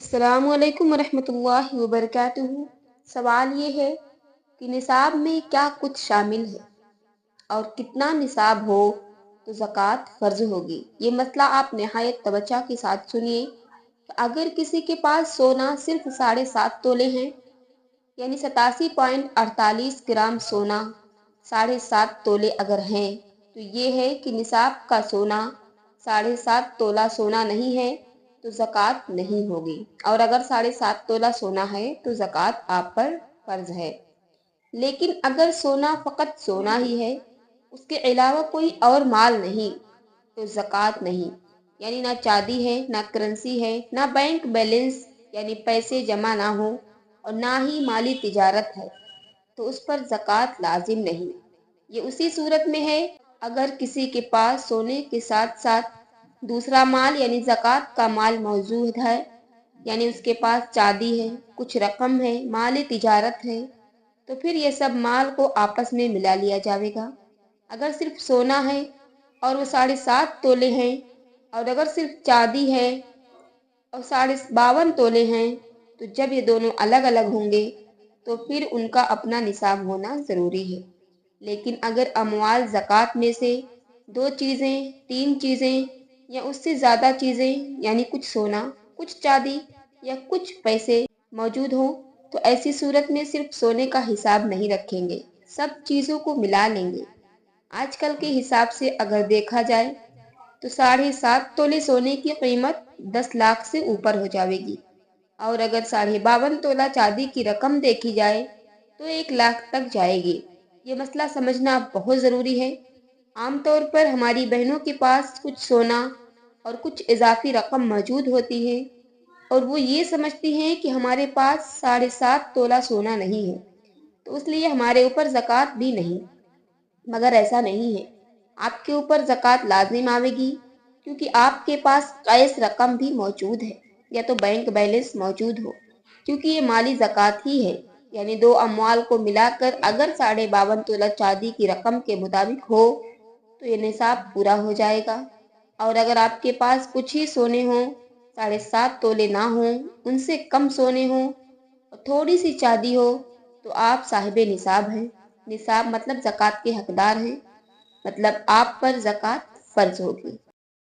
अस्सलाम वालेकुम वरहमतुल्लाहि वबरकातुहू। सवाल ये है कि निसाब में क्या कुछ शामिल है और कितना निसाब हो तो ज़कात फ़र्ज होगी। ये मसला आप नहायत तवज्जो के साथ सुनिए। अगर किसी के पास सोना सिर्फ 7.5 तोले हैं, यानी 87.48 ग्राम सोना 7.5 तोले अगर हैं, तो ये है कि निसाब का सोना 7.5 तोला सोना नहीं है तो ज़कात नहीं होगी। और अगर 7.5 तोला सोना है तो ज़कात आप पर फ़र्ज है। लेकिन अगर सोना फ़कत सोना ही है, उसके अलावा कोई और माल नहीं, तो ज़कात नहीं। यानी ना चांदी है, ना करेंसी है, ना बैंक बैलेंस यानी पैसे जमा ना हो, और ना ही माली तिजारत है, तो उस पर ज़कात लाजिम नहीं। ये उसी सूरत में है अगर किसी के पास सोने के साथ साथ दूसरा माल यानी ज़कात का माल मौजूद है, यानी उसके पास चांदी है, कुछ रकम है, माल तिजारत है, तो फिर ये सब माल को आपस में मिला लिया जाएगा। अगर सिर्फ सोना है और वो 7.5 तोले हैं, और अगर सिर्फ चांदी है और 52 तोले हैं, तो जब ये दोनों अलग अलग होंगे तो फिर उनका अपना निसाब होना ज़रूरी है। लेकिन अगर अमवाल ज़कात में से 2 चीज़ें, 3 चीज़ें या उससे ज़्यादा चीज़ें यानी कुछ सोना, कुछ चांदी या कुछ पैसे मौजूद हों, तो ऐसी सूरत में सिर्फ सोने का हिसाब नहीं रखेंगे, सब चीज़ों को मिला लेंगे। आजकल के हिसाब से अगर देखा जाए तो 7.5 तोले सोने की कीमत 10 लाख से ऊपर हो जाएगी, और अगर 52 तोला चांदी की रकम देखी जाए तो 1 लाख तक जाएगी। ये मसला समझना बहुत ज़रूरी है। आमतौर पर हमारी बहनों के पास कुछ सोना और कुछ इजाफी रकम मौजूद होती है, और वो ये समझती हैं कि हमारे पास 7.5 तोला सोना नहीं है, तो इसलिए हमारे ऊपर ज़कात भी नहीं। मगर ऐसा नहीं है, आपके ऊपर ज़कात लाजिम आवेगी, क्योंकि आपके पास कैश रकम भी मौजूद है या तो बैंक बैलेंस मौजूद हो, क्योंकि ये माली ज़कात ही है। यानी 2 अमवाल को मिलाकर अगर 52 तोला चांदी की रकम के मुताबिक हो तो ये निसाब पूरा हो जाएगा। और अगर आपके पास कुछ ही सोने हों, 7.5 तोले ना हों, उनसे कम सोने हों और थोड़ी सी चांदी हो, तो आप साहिबे निसाब हैं। निसाब मतलब ज़कात के हकदार हैं, मतलब आप पर ज़कात फ़र्ज होगी।